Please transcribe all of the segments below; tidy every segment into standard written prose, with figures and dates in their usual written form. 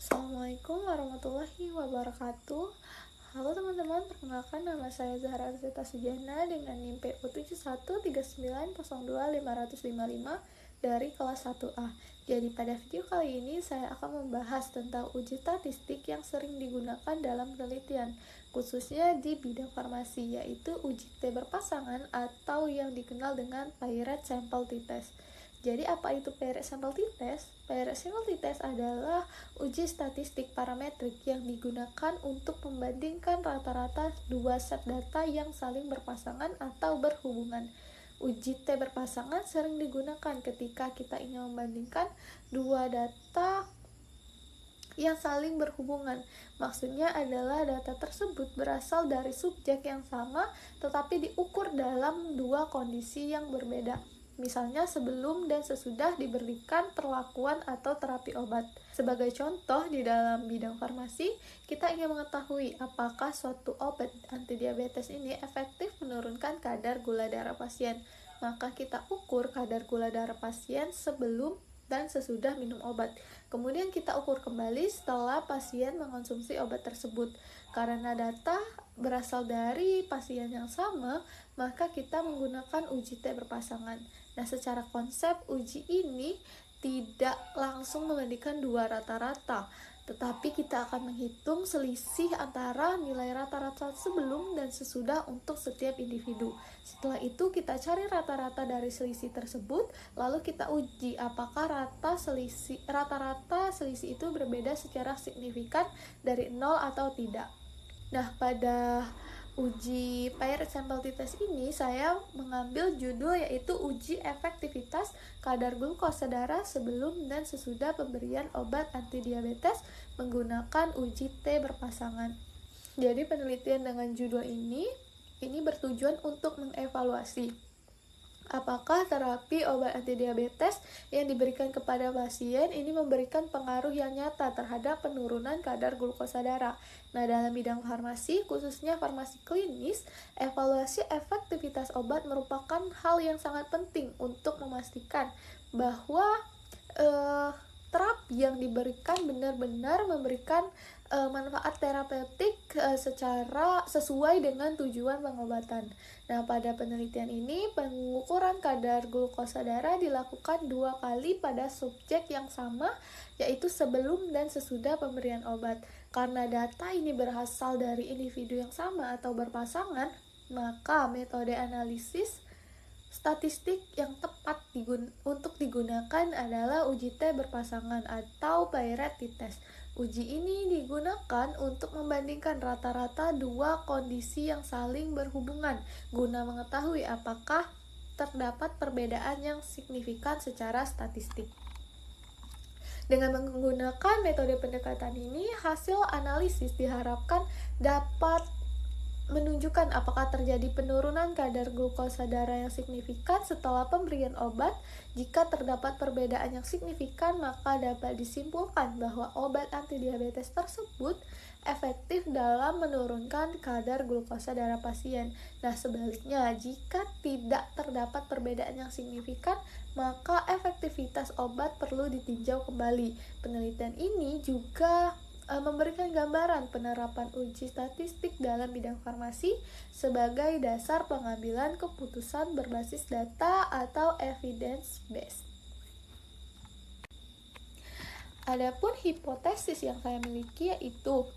Assalamualaikum warahmatullahi wabarakatuh. Halo teman-teman, perkenalkan nama saya Zahra Arzeta Sujana dengan NIM PU7139025555 dari kelas 1A. Jadi pada video kali ini saya akan membahas tentang uji statistik yang sering digunakan dalam penelitian, khususnya di bidang farmasi, yaitu uji T berpasangan atau yang dikenal dengan Paired Sample T-Test. Jadi apa itu Paired Sample T-Test? Paired Sample T-Test adalah uji statistik parametrik yang digunakan untuk membandingkan rata-rata dua set data yang saling berpasangan atau berhubungan. Uji T berpasangan sering digunakan ketika kita ingin membandingkan dua data yang saling berhubungan. Maksudnya adalah data tersebut berasal dari subjek yang sama tetapi diukur dalam dua kondisi yang berbeda. Misalnya sebelum dan sesudah diberikan perlakuan atau terapi obat. Sebagai contoh, di dalam bidang farmasi, kita ingin mengetahui apakah suatu obat antidiabetes ini efektif menurunkan kadar gula darah pasien. Maka kita ukur kadar gula darah pasien sebelum dan sesudah minum obat. Kemudian kita ukur kembali setelah pasien mengonsumsi obat tersebut. Karena data berasal dari pasien yang sama, maka kita menggunakan uji T berpasangan. Nah, secara konsep uji ini tidak langsung membandingkan dua rata-rata, tetapi kita akan menghitung selisih antara nilai rata-rata sebelum dan sesudah untuk setiap individu. Setelah itu kita cari rata-rata dari selisih tersebut, lalu kita uji apakah rata-rata selisih itu berbeda secara signifikan dari 0 atau tidak. Nah, pada uji Paired Sample T-Test ini saya mengambil judul yaitu uji efektivitas kadar glukosa darah sebelum dan sesudah pemberian obat antidiabetes menggunakan uji T berpasangan. Jadi penelitian dengan judul ini bertujuan untuk mengevaluasi apakah terapi obat antidiabetes yang diberikan kepada pasien ini memberikan pengaruh yang nyata terhadap penurunan kadar glukosa darah. Nah, dalam bidang farmasi, khususnya farmasi klinis, evaluasi efektivitas obat merupakan hal yang sangat penting untuk memastikan bahwa terapi yang diberikan benar-benar memberikan manfaat terapeutik secara sesuai dengan tujuan pengobatan. Nah, pada penelitian ini pengukuran kadar glukosa darah dilakukan 2 kali pada subjek yang sama, yaitu sebelum dan sesudah pemberian obat. Karena data ini berasal dari individu yang sama atau berpasangan, maka metode analisis statistik yang tepat untuk digunakan adalah uji T berpasangan atau Paired T-Test. Uji ini digunakan untuk membandingkan rata-rata dua kondisi yang saling berhubungan guna mengetahui apakah terdapat perbedaan yang signifikan secara statistik. Dengan menggunakan metode pendekatan ini, hasil analisis diharapkan dapat menunjukkan apakah terjadi penurunan kadar glukosa darah yang signifikan setelah pemberian obat. Jika terdapat perbedaan yang signifikan, maka dapat disimpulkan bahwa obat antidiabetes tersebut efektif dalam menurunkan kadar glukosa darah pasien. Nah, sebaliknya, jika tidak terdapat perbedaan yang signifikan, maka efektivitas obat perlu ditinjau kembali. Penelitian ini juga memberikan gambaran penerapan uji statistik dalam bidang farmasi sebagai dasar pengambilan keputusan berbasis data atau evidence based. Adapun hipotesis yang saya miliki yaitu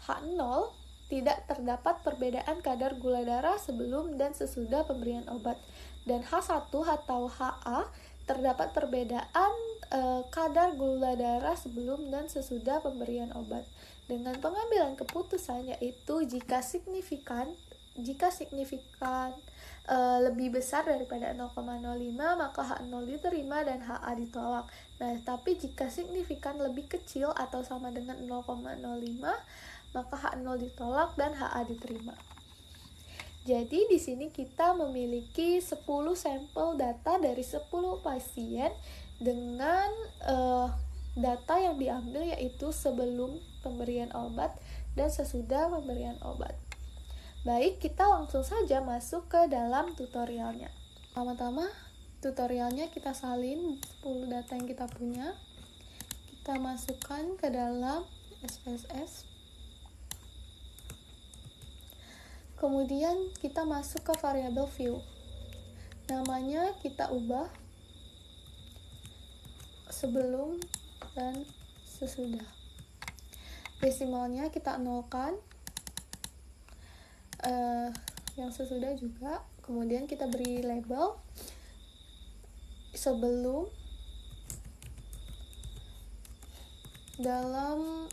H0 tidak terdapat perbedaan kadar gula darah sebelum dan sesudah pemberian obat, dan H1 atau HA terdapat perbedaan kadar gula darah sebelum dan sesudah pemberian obat. Dengan pengambilan keputusan yaitu jika signifikan lebih besar daripada 0,05 maka H0 diterima dan HA ditolak. Nah, tapi jika signifikan lebih kecil atau sama dengan 0,05 maka H0 ditolak dan HA diterima. Jadi di sini kita memiliki 10 sampel data dari 10 pasien dengan data yang diambil yaitu sebelum pemberian obat dan sesudah pemberian obat. Baik, kita langsung saja masuk ke dalam tutorialnya. Pertama-tama tutorialnya kita salin 10 data yang kita punya. kita masukkan ke dalam SPSS. Kemudian kita masuk ke variabel view. Namanya kita ubah sebelum dan sesudah. Desimalnya kita nolkan, yang sesudah juga. Kemudian kita beri label sebelum dalam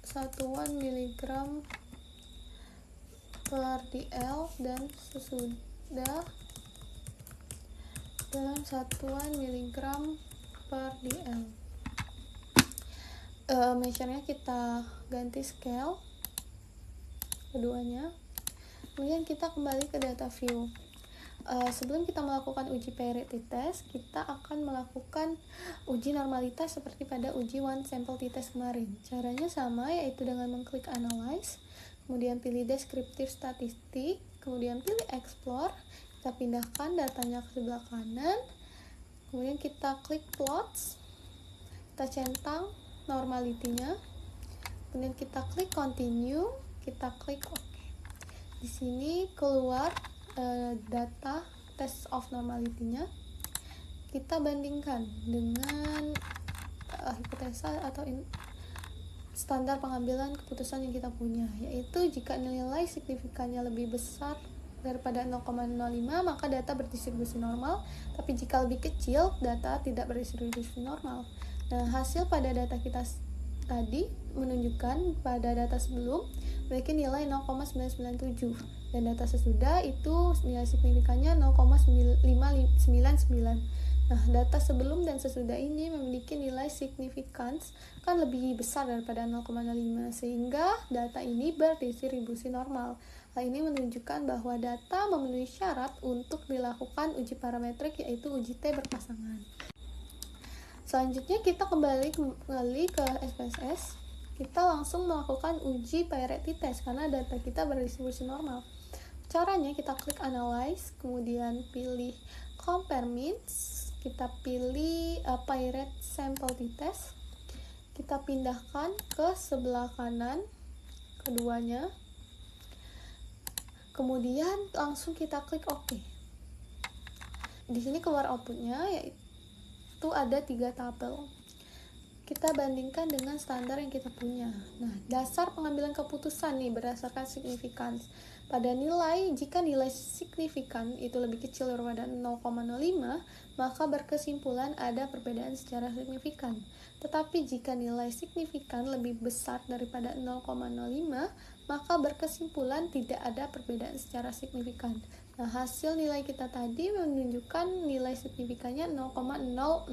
satuan miligram per dl dan sesudah dalam satuan miligram per dl. Measure-nya kita ganti scale keduanya. Kemudian kita kembali ke data view. Sebelum kita melakukan uji priority test, kita akan melakukan uji normalitas seperti pada uji one sample t-test kemarin. Caranya sama, yaitu dengan mengklik analyze, kemudian pilih descriptive statistik, kemudian pilih explore, kita pindahkan datanya ke sebelah kanan, kemudian kita klik plots, kita centang normality-nya, kemudian kita klik continue, kita klik OK. Di sini keluar data test of normality-nya. Kita bandingkan dengan hipotesa atau standar pengambilan keputusan yang kita punya, yaitu jika nilai signifikannya lebih besar daripada 0,05 maka data berdistribusi normal, tapi jika lebih kecil data tidak berdistribusi normal. Nah, hasil pada data kita tadi menunjukkan pada data sebelum memiliki nilai 0,997 dan data sesudah itu nilai signifikannya 0,599. Nah, data sebelum dan sesudah ini memiliki nilai signifikans kan lebih besar daripada 0,05 sehingga data ini berdistribusi normal. Hal ini menunjukkan bahwa data memenuhi syarat untuk dilakukan uji parametrik, yaitu uji T berpasangan. Selanjutnya kita kembali ke SPSS. Kita langsung melakukan uji priority test karena data kita berdistribusi normal. Caranya kita klik analyze, kemudian pilih compare means, kita pilih pirate sample t-test, kita pindahkan ke sebelah kanan keduanya, kemudian langsung kita klik OK. Di sini keluar outputnya, yaitu ada 3 tabel. Kita bandingkan dengan standar yang kita punya. Nah, dasar pengambilan keputusan nih berdasarkan signifikans. Pada nilai, jika nilai signifikan itu lebih kecil daripada 0,05, maka berkesimpulan ada perbedaan secara signifikan. Tetapi jika nilai signifikan lebih besar daripada 0,05, maka berkesimpulan tidak ada perbedaan secara signifikan. Nah, hasil nilai kita tadi menunjukkan nilai signifikannya 0,000.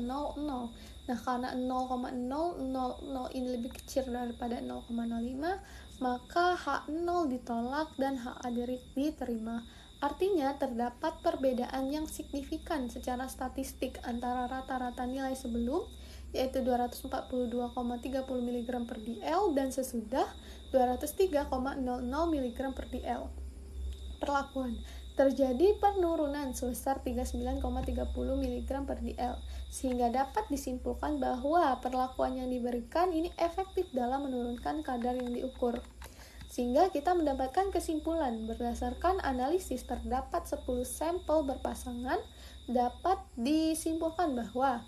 Nah, karena 0,000 ini lebih kecil daripada 0,05, maka H0 ditolak dan HA diterima. Artinya terdapat perbedaan yang signifikan secara statistik antara rata-rata nilai sebelum, yaitu 242,30 mg per dl dan sesudah 203,00 mg per dl. Perlakuan. Terjadi penurunan sebesar 39,30 mg per dl, sehingga dapat disimpulkan bahwa perlakuan yang diberikan ini efektif dalam menurunkan kadar yang diukur. Sehingga kita mendapatkan kesimpulan berdasarkan analisis terdapat 10 sampel berpasangan, dapat disimpulkan bahwa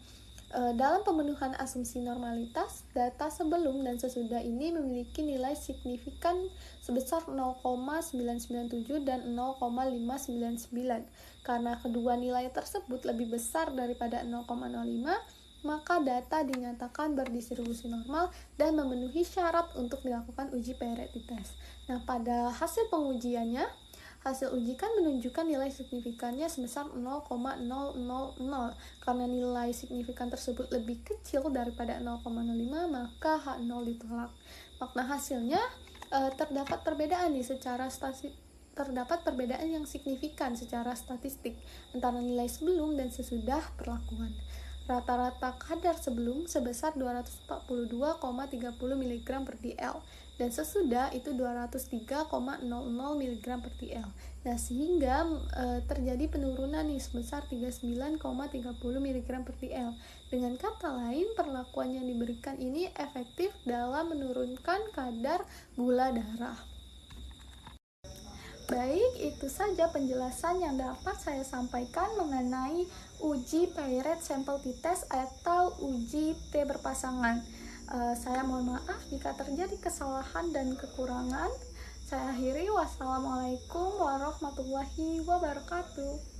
dalam pemenuhan asumsi normalitas, data sebelum dan sesudah ini memiliki nilai signifikan sebesar 0,997 dan 0,599. Karena kedua nilai tersebut lebih besar daripada 0,05, maka data dinyatakan berdistribusi normal dan memenuhi syarat untuk dilakukan uji priority test. Nah, pada hasil pengujiannya, hasil uji kan menunjukkan nilai signifikannya sebesar 0,000. Karena nilai signifikan tersebut lebih kecil daripada 0,05, maka H0 ditolak. Makna hasilnya terdapat perbedaan yang signifikan secara statistik antara nilai sebelum dan sesudah perlakuan. Rata-rata kadar sebelum sebesar 242,30 mg per dl dan sesudah itu 203,00 mg per dl. Nah, sehingga terjadi penurunan nih sebesar 39,30 mg per dl. Dengan kata lain, perlakuan yang diberikan ini efektif dalam menurunkan kadar gula darah. Baik, itu saja penjelasan yang dapat saya sampaikan mengenai uji Paired Sampel T-Test atau uji T berpasangan. Saya mohon maaf jika terjadi kesalahan dan kekurangan. Saya akhiri, wassalamualaikum warahmatullahi wabarakatuh.